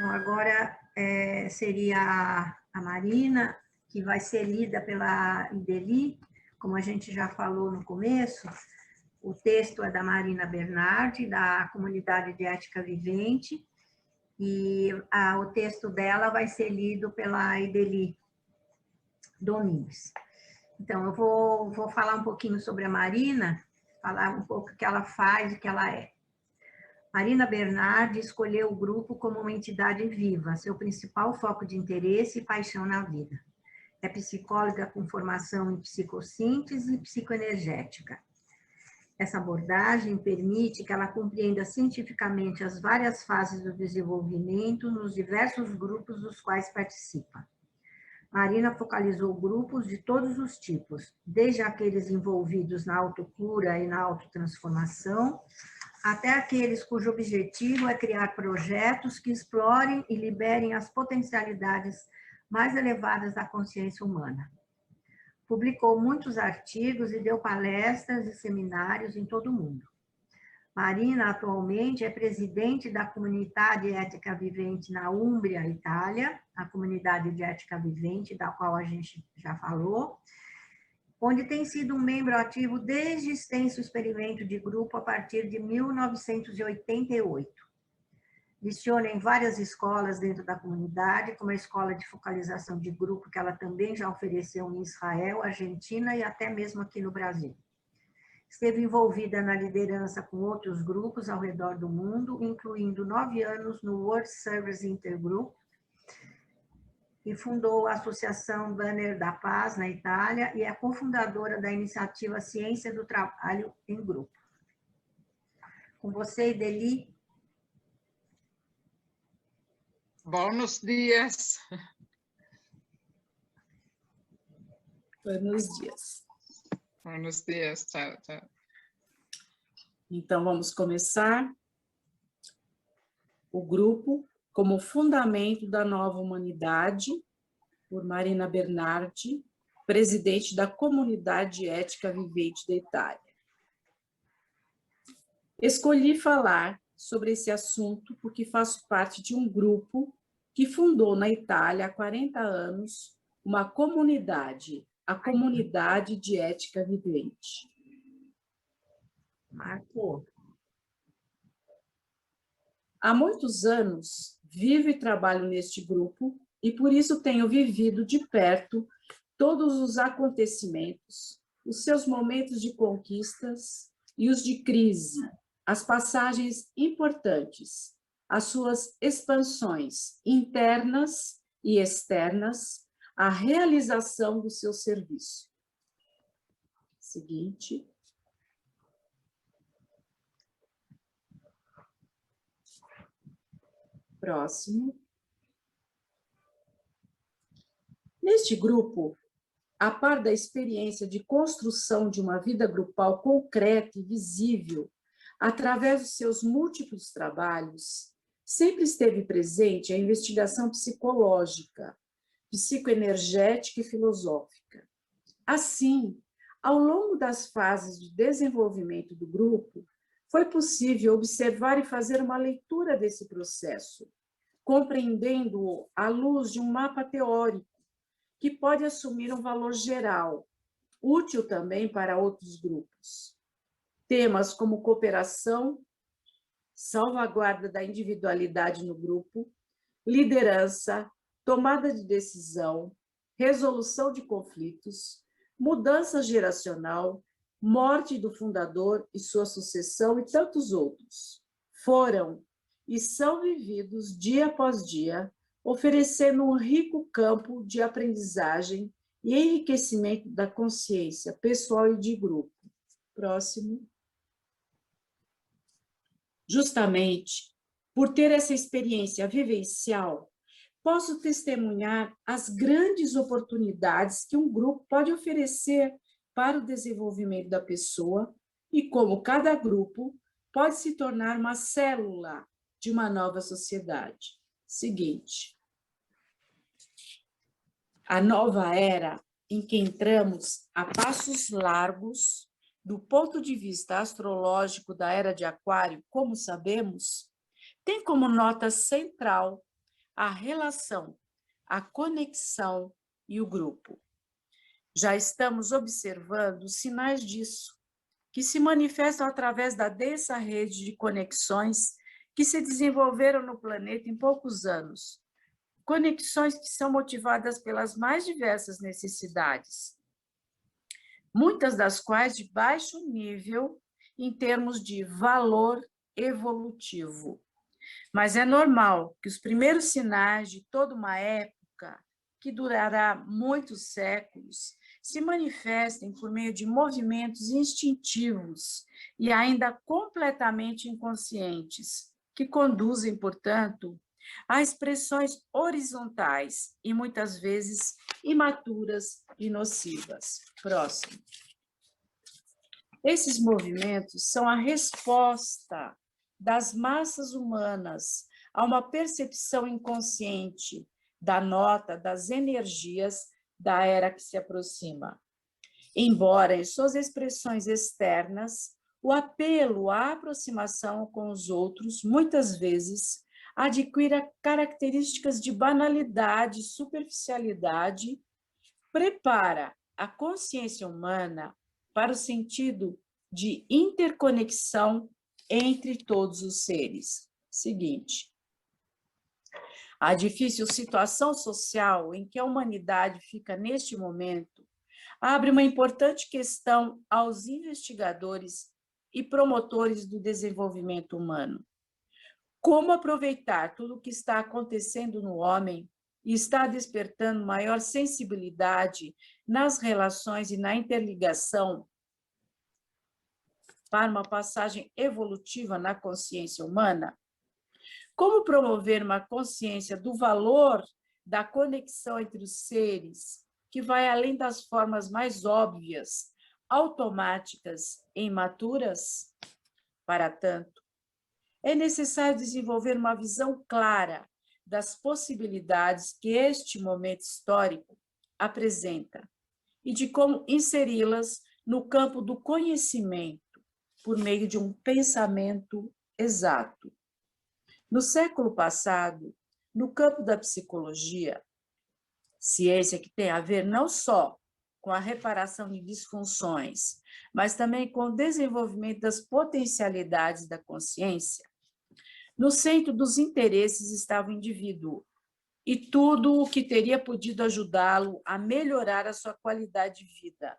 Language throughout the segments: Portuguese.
Então, agora seria a Marina, que vai ser lida pela Ideli, como a gente já falou no começo. O texto é da Marina Bernardi, da Comunidade de Ética Vivente, e o texto dela vai ser lido pela Ideli Domingues. Então, eu vou falar um pouquinho sobre a Marina, falar um pouco o que ela faz e o que ela é. Marina Bernardi escolheu o grupo como uma entidade viva, seu principal foco de interesse e paixão na vida. É psicóloga com formação em psicossíntese e psicoenergética. Essa abordagem permite que ela compreenda cientificamente as várias fases do desenvolvimento nos diversos grupos dos quais participa. Marina focalizou grupos de todos os tipos, desde aqueles envolvidos na autocura e na autotransformação, até aqueles cujo objetivo é criar projetos que explorem e liberem as potencialidades mais elevadas da consciência humana. Publicou muitos artigos e deu palestras e seminários em todo o mundo. Marina, atualmente, é presidente da Comunidade Ética Vivente na Úmbria, Itália, a Comunidade de Ética Vivente, da qual a gente já falou, onde tem sido um membro ativo desde o extenso experimento de grupo a partir de 1988. Leciona em várias escolas dentro da comunidade, como a Escola de Focalização de Grupo, que ela também já ofereceu em Israel, Argentina e até mesmo aqui no Brasil. Esteve envolvida na liderança com outros grupos ao redor do mundo, incluindo 9 anos no World Service Intergroup, e fundou a Associação Banner da Paz, na Itália, e é cofundadora da iniciativa Ciência do Trabalho em Grupo. Com você, Ideli. Buenos dias. Buenos dias. Buenos dias, tchau, tchau. Então, vamos começar o grupo como fundamento da nova humanidade, por Marina Bernardi, presidente da Comunidade Ética Vivente da Itália. Escolhi falar sobre esse assunto porque faço parte de um grupo que fundou na Itália há 40 anos uma comunidade, a Comunidade de Ética Vivente. Marcou. Há muitos anos vivo e trabalho neste grupo e por isso tenho vivido de perto todos os acontecimentos, os seus momentos de conquistas e os de crise, as passagens importantes, as suas expansões internas e externas, a realização do seu serviço. Seguinte. Próximo. Neste grupo, a par da experiência de construção de uma vida grupal concreta e visível, através dos seus múltiplos trabalhos, sempre esteve presente a investigação psicológica, psicoenergética e filosófica. Assim, ao longo das fases de desenvolvimento do grupo, foi possível observar e fazer uma leitura desse processo, compreendendo-o à luz de um mapa teórico, que pode assumir um valor geral, útil também para outros grupos. Temas como cooperação, salvaguarda da individualidade no grupo, liderança, tomada de decisão, resolução de conflitos, mudança geracional, morte do fundador e sua sucessão e tantos outros, foram e são vividos dia após dia, oferecendo um rico campo de aprendizagem e enriquecimento da consciência pessoal e de grupo. Próximo. Justamente por ter essa experiência vivencial, posso testemunhar as grandes oportunidades que um grupo pode oferecer para o desenvolvimento da pessoa e como cada grupo pode se tornar uma célula de uma nova sociedade. Seguinte. A nova era em que entramos a passos largos, do ponto de vista astrológico da era de Aquário, como sabemos, tem como nota central a relação, a conexão e o grupo. Já estamos observando sinais disso, que se manifestam através da densa rede de conexões que se desenvolveram no planeta em poucos anos. Conexões que são motivadas pelas mais diversas necessidades, muitas das quais de baixo nível em termos de valor evolutivo. Mas é normal que os primeiros sinais de toda uma época, que durará muitos séculos, se manifestem por meio de movimentos instintivos e ainda completamente inconscientes, que conduzem, portanto, a expressões horizontais e muitas vezes imaturas e nocivas. Próximo. Esses movimentos são a resposta das massas humanas a uma percepção inconsciente da nota das energias da era que se aproxima. Embora em suas expressões externas, o apelo à aproximação com os outros, muitas vezes, adquira características de banalidade, superficialidade, prepara a consciência humana para o sentido de interconexão entre todos os seres. Seguinte. A difícil situação social em que a humanidade fica neste momento abre uma importante questão aos investigadores e promotores do desenvolvimento humano. Como aproveitar tudo o que está acontecendo no homem e está despertando maior sensibilidade nas relações e na interligação para uma passagem evolutiva na consciência humana? Como promover uma consciência do valor da conexão entre os seres, que vai além das formas mais óbvias, automáticas e imaturas? Para tanto, é necessário desenvolver uma visão clara das possibilidades que este momento histórico apresenta e de como inseri-las no campo do conhecimento por meio de um pensamento exato. No século passado, no campo da psicologia, ciência que tem a ver não só com a reparação de disfunções, mas também com o desenvolvimento das potencialidades da consciência, no centro dos interesses estava o indivíduo e tudo o que teria podido ajudá-lo a melhorar a sua qualidade de vida.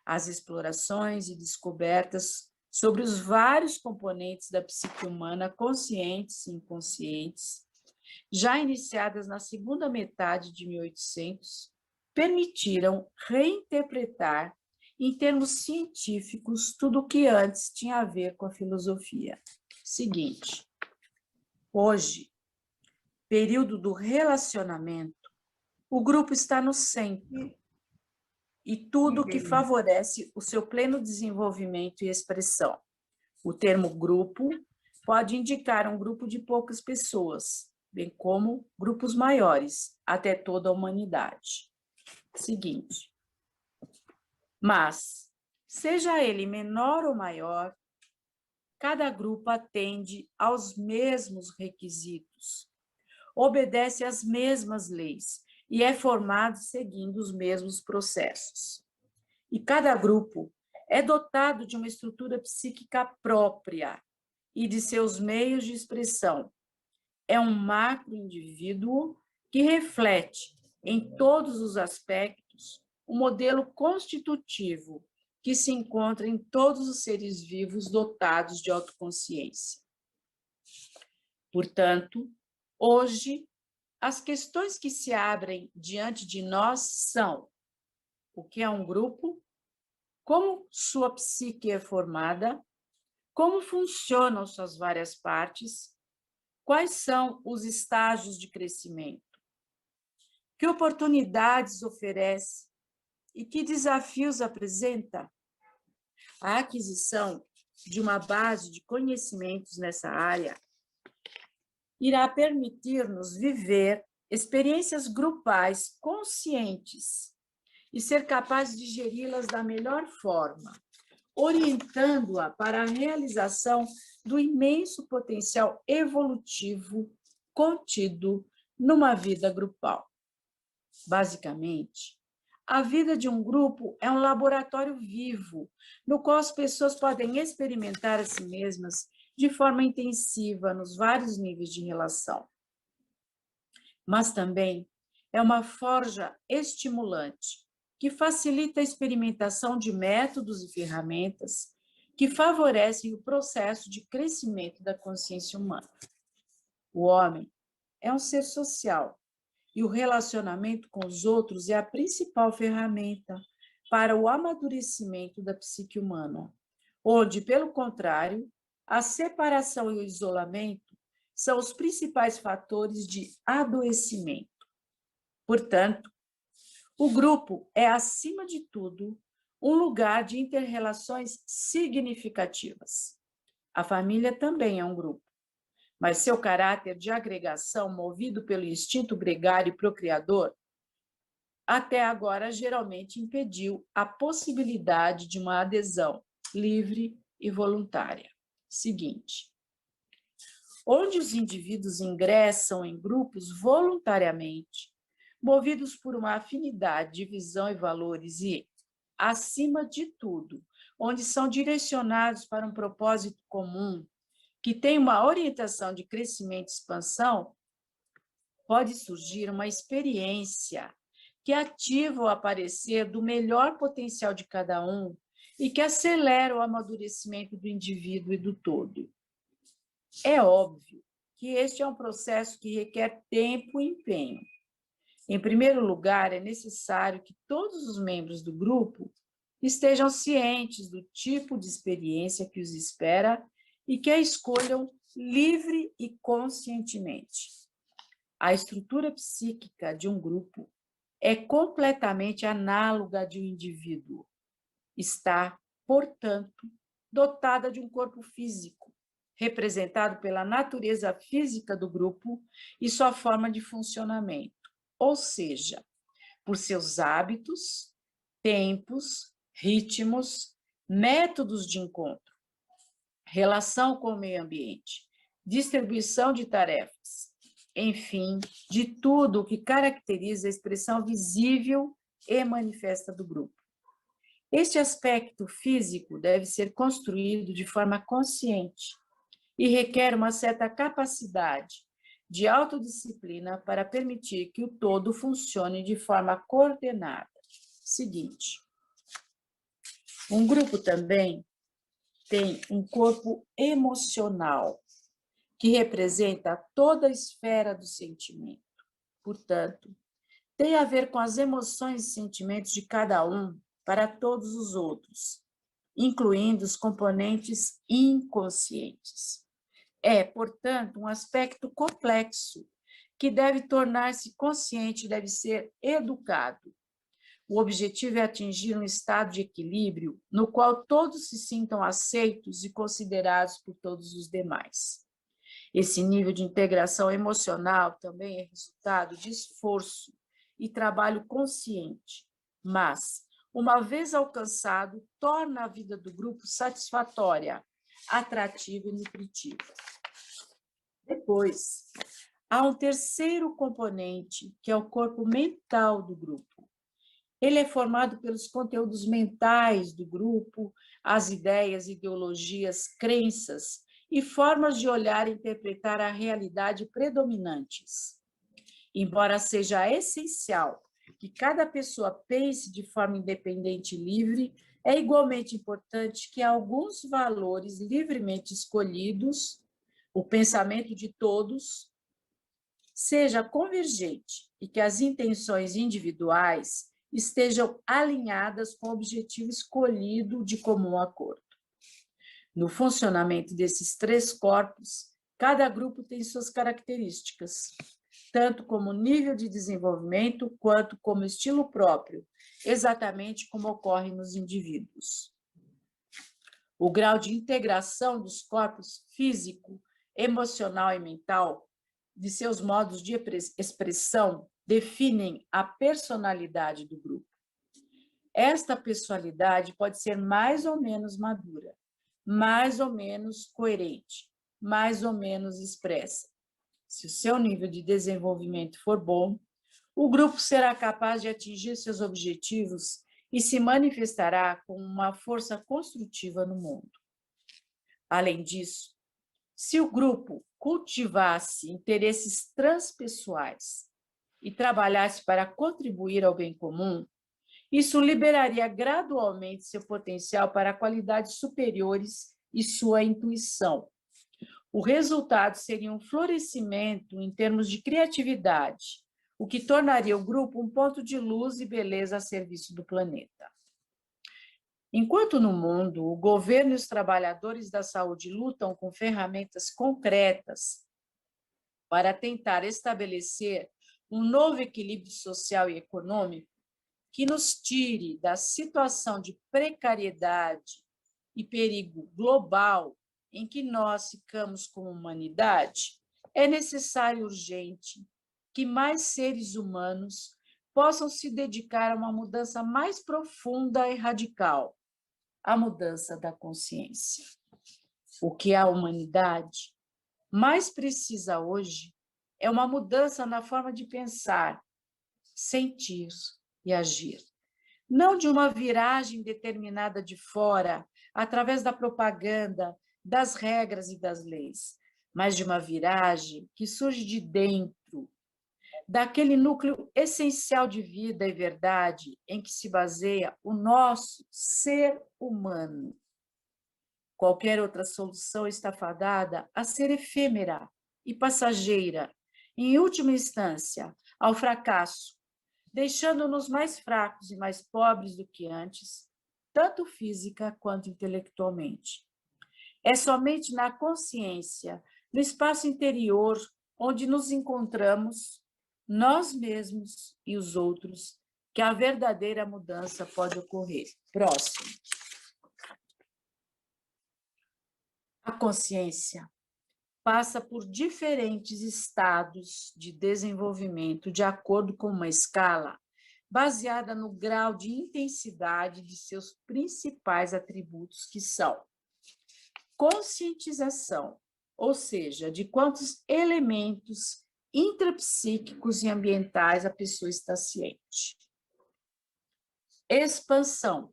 As explorações e descobertas sobre os vários componentes da psique humana, conscientes e inconscientes, já iniciadas na segunda metade de 1800, permitiram reinterpretar, em termos científicos, tudo o que antes tinha a ver com a filosofia. Seguinte, hoje, período do relacionamento, o grupo está no centro, e tudo que favorece o seu pleno desenvolvimento e expressão. O termo grupo pode indicar um grupo de poucas pessoas, bem como grupos maiores, até toda a humanidade. Seguinte. Mas, seja ele menor ou maior, cada grupo atende aos mesmos requisitos, obedece às mesmas leis, e é formado seguindo os mesmos processos. E cada grupo é dotado de uma estrutura psíquica própria e de seus meios de expressão. É um macro-indivíduo que reflete, em todos os aspectos, o modelo constitutivo que se encontra em todos os seres vivos dotados de autoconsciência. Portanto, hoje, as questões que se abrem diante de nós são: o que é um grupo? Como sua psique é formada? Como funcionam suas várias partes? Quais são os estágios de crescimento? Que oportunidades oferece? E que desafios apresenta? A aquisição de uma base de conhecimentos nessa área irá permitir-nos viver experiências grupais conscientes e ser capazes de geri-las da melhor forma, orientando-a para a realização do imenso potencial evolutivo contido numa vida grupal. Basicamente, a vida de um grupo é um laboratório vivo, no qual as pessoas podem experimentar a si mesmas de forma intensiva nos vários níveis de relação. Mas também é uma forja estimulante, que facilita a experimentação de métodos e ferramentas que favorecem o processo de crescimento da consciência humana. O homem é um ser social, e o relacionamento com os outros é a principal ferramenta para o amadurecimento da psique humana, onde, pelo contrário, a separação e o isolamento são os principais fatores de adoecimento. Portanto, o grupo é, acima de tudo, um lugar de inter-relações significativas. A família também é um grupo, mas seu caráter de agregação, movido pelo instinto gregário e procriador, até agora geralmente impediu a possibilidade de uma adesão livre e voluntária. Seguinte, onde os indivíduos ingressam em grupos voluntariamente, movidos por uma afinidade de visão e valores e, acima de tudo, onde são direcionados para um propósito comum, que tem uma orientação de crescimento e expansão, pode surgir uma experiência que ativa o aparecer do melhor potencial de cada um e que acelera o amadurecimento do indivíduo e do todo. É óbvio que este é um processo que requer tempo e empenho. Em primeiro lugar, é necessário que todos os membros do grupo estejam cientes do tipo de experiência que os espera e que a escolham livre e conscientemente. A estrutura psíquica de um grupo é completamente análoga à de um indivíduo. Está, portanto, dotada de um corpo físico, representado pela natureza física do grupo e sua forma de funcionamento, ou seja, por seus hábitos, tempos, ritmos, métodos de encontro, relação com o meio ambiente, distribuição de tarefas, enfim, de tudo o que caracteriza a expressão visível e manifesta do grupo. Este aspecto físico deve ser construído de forma consciente e requer uma certa capacidade de autodisciplina para permitir que o todo funcione de forma coordenada. Seguinte, um grupo também tem um corpo emocional, que representa toda a esfera do sentimento. Portanto, tem a ver com as emoções e sentimentos de cada um para todos os outros, incluindo os componentes inconscientes. É, portanto, um aspecto complexo que deve tornar-se consciente, deve ser educado. O objetivo é atingir um estado de equilíbrio no qual todos se sintam aceitos e considerados por todos os demais. Esse nível de integração emocional também é resultado de esforço e trabalho consciente, mas, uma vez alcançado, torna a vida do grupo satisfatória, atrativa e nutritiva. Depois, há um terceiro componente, que é o corpo mental do grupo. Ele é formado pelos conteúdos mentais do grupo, as ideias, ideologias, crenças e formas de olhar e interpretar a realidade predominantes. Embora seja essencial que cada pessoa pense de forma independente e livre, é igualmente importante que alguns valores livremente escolhidos, o pensamento de todos, seja convergente e que as intenções individuais estejam alinhadas com o objetivo escolhido de comum acordo. No funcionamento desses três corpos, cada grupo tem suas características, tanto como nível de desenvolvimento quanto como estilo próprio, exatamente como ocorre nos indivíduos. O grau de integração dos corpos físico, emocional e mental, de seus modos de expressão, definem a personalidade do grupo. Esta personalidade pode ser mais ou menos madura, mais ou menos coerente, mais ou menos expressa. Se o seu nível de desenvolvimento for bom, o grupo será capaz de atingir seus objetivos e se manifestará como uma força construtiva no mundo. Além disso, se o grupo cultivasse interesses transpessoais e trabalhasse para contribuir ao bem comum, isso liberaria gradualmente seu potencial para qualidades superiores e sua intuição. O resultado seria um florescimento em termos de criatividade, o que tornaria o grupo um ponto de luz e beleza a serviço do planeta. Enquanto no mundo, o governo e os trabalhadores da saúde lutam com ferramentas concretas para tentar estabelecer um novo equilíbrio social e econômico que nos tire da situação de precariedade e perigo global em que nós ficamos como humanidade, é necessário e urgente que mais seres humanos possam se dedicar a uma mudança mais profunda e radical, a mudança da consciência. O que a humanidade mais precisa hoje é uma mudança na forma de pensar, sentir e agir. Não de uma viragem determinada de fora, através da propaganda, das regras e das leis, mas de uma viragem que surge de dentro, daquele núcleo essencial de vida e verdade em que se baseia o nosso ser humano. Qualquer outra solução está fadada a ser efêmera e passageira, em última instância, ao fracasso, deixando-nos mais fracos e mais pobres do que antes, tanto física quanto intelectualmente. É somente na consciência, no espaço interior, onde nos encontramos, nós mesmos e os outros, que a verdadeira mudança pode ocorrer. Próximo. A consciência passa por diferentes estados de desenvolvimento de acordo com uma escala baseada no grau de intensidade de seus principais atributos, que são conscientização, ou seja, de quantos elementos intrapsíquicos e ambientais a pessoa está ciente. Expansão,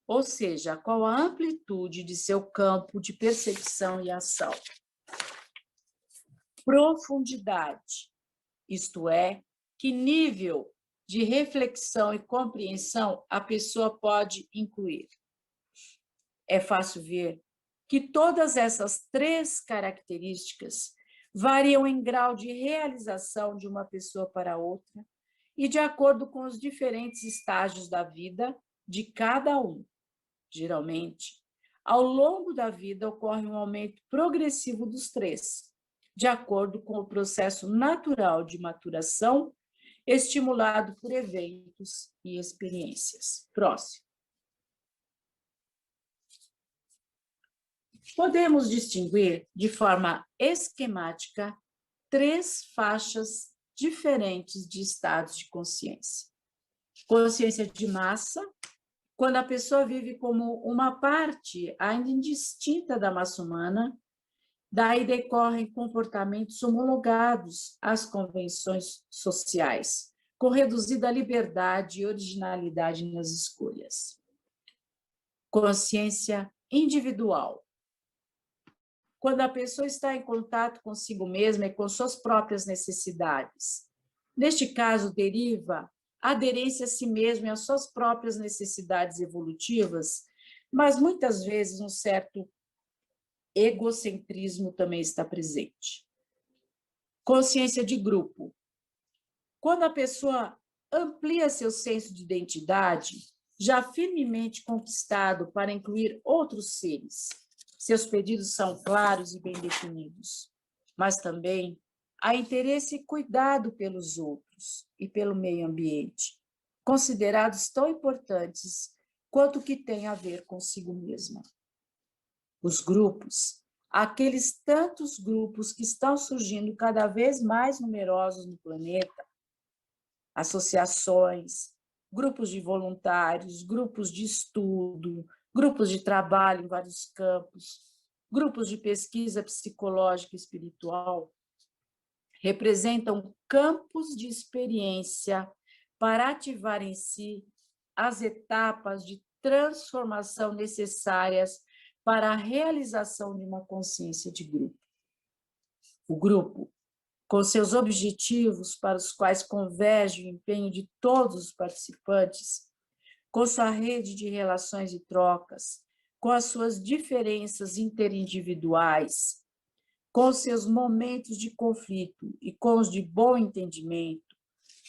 ou seja, qual a amplitude de seu campo de percepção e ação. Profundidade, isto é, que nível de reflexão e compreensão a pessoa pode incluir. É fácil ver que todas essas três características variam em grau de realização de uma pessoa para outra e de acordo com os diferentes estágios da vida de cada um. Geralmente, ao longo da vida ocorre um aumento progressivo dos três, de acordo com o processo natural de maturação, estimulado por eventos e experiências. Próximo. Podemos distinguir de forma esquemática três faixas diferentes de estados de consciência. Consciência de massa, quando a pessoa vive como uma parte ainda indistinta da massa humana, daí decorrem comportamentos homologados às convenções sociais, com reduzida liberdade e originalidade nas escolhas. Consciência individual, quando a pessoa está em contato consigo mesma e com suas próprias necessidades. Neste caso, deriva a aderência a si mesmo e às suas próprias necessidades evolutivas, mas muitas vezes um certo egocentrismo também está presente. Consciência de grupo. Quando a pessoa amplia seu senso de identidade, já firmemente conquistado para incluir outros seres, seus pedidos são claros e bem definidos, mas também há interesse e cuidado pelos outros e pelo meio ambiente, considerados tão importantes quanto o que tem a ver consigo mesma. Os grupos, aqueles tantos grupos que estão surgindo cada vez mais numerosos no planeta, associações, grupos de voluntários, grupos de estudo, grupos de trabalho em vários campos, grupos de pesquisa psicológica e espiritual, representam campos de experiência para ativar em si as etapas de transformação necessárias para a realização de uma consciência de grupo. O grupo, com seus objetivos para os quais converge o empenho de todos os participantes, com sua rede de relações e trocas, com as suas diferenças interindividuais, com seus momentos de conflito e com os de bom entendimento,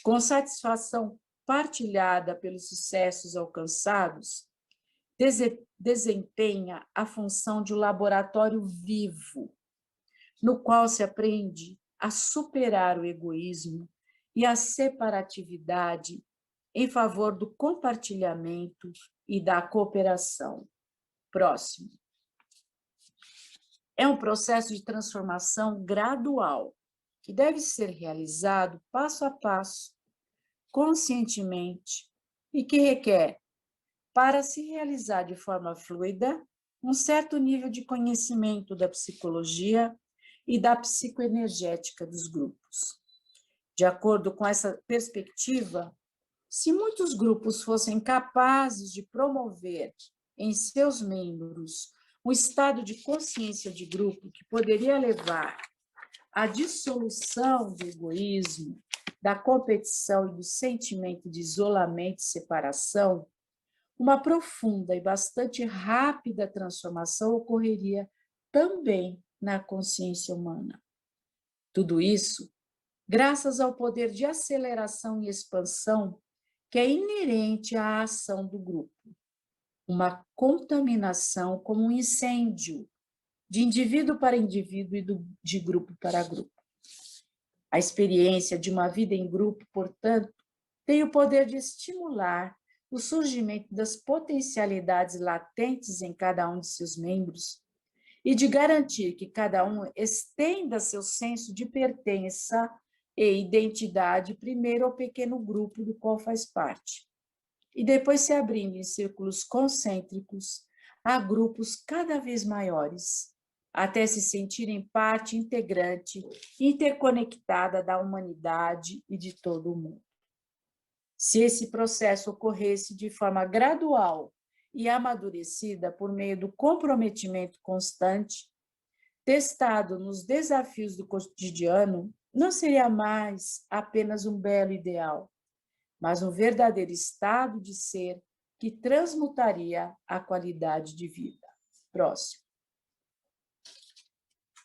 com satisfação partilhada pelos sucessos alcançados, desempenha a função de um laboratório vivo, no qual se aprende a superar o egoísmo e a separatividade em favor do compartilhamento e da cooperação. Próximo. É um processo de transformação gradual, que deve ser realizado passo a passo, conscientemente, e que requer, para se realizar de forma fluida, um certo nível de conhecimento da psicologia e da psicoenergética dos grupos. De acordo com essa perspectiva, se muitos grupos fossem capazes de promover em seus membros um estado de consciência de grupo que poderia levar à dissolução do egoísmo, da competição e do sentimento de isolamento e separação, uma profunda e bastante rápida transformação ocorreria também na consciência humana. Tudo isso graças ao poder de aceleração e expansão que é inerente à ação do grupo. Uma contaminação como um incêndio, de indivíduo para indivíduo e de grupo para grupo. A experiência de uma vida em grupo, portanto, tem o poder de estimular o surgimento das potencialidades latentes em cada um de seus membros e de garantir que cada um estenda seu senso de pertença e identidade primeiro ao pequeno grupo do qual faz parte, e depois se abrindo em círculos concêntricos a grupos cada vez maiores, até se sentirem parte integrante, interconectada da humanidade e de todo o mundo. Se esse processo ocorresse de forma gradual e amadurecida por meio do comprometimento constante, testado nos desafios do cotidiano, não seria mais apenas um belo ideal, mas um verdadeiro estado de ser que transmutaria a qualidade de vida. Próximo.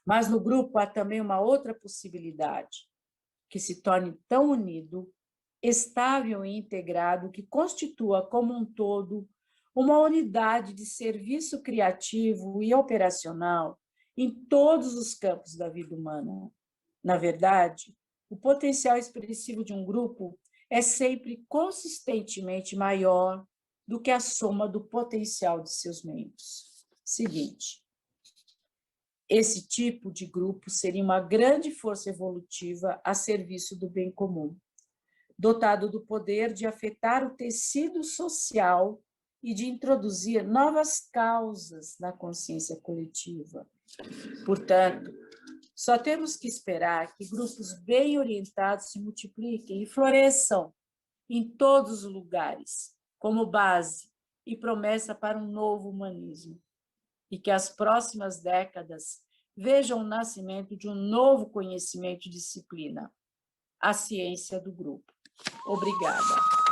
Mas no grupo há também uma outra possibilidade, que se torne tão unido, estável e integrado que constitua como um todo uma unidade de serviço criativo e operacional em todos os campos da vida humana. Na verdade, o potencial expressivo de um grupo é sempre consistentemente maior do que a soma do potencial de seus membros. Seguinte. Esse tipo de grupo seria uma grande força evolutiva a serviço do bem comum, dotado do poder de afetar o tecido social e de introduzir novas causas na consciência coletiva. Portanto, só temos que esperar que grupos bem orientados se multipliquem e floresçam em todos os lugares, como base e promessa para um novo humanismo, e que as próximas décadas vejam o nascimento de um novo conhecimento e disciplina, a ciência do grupo. Obrigada.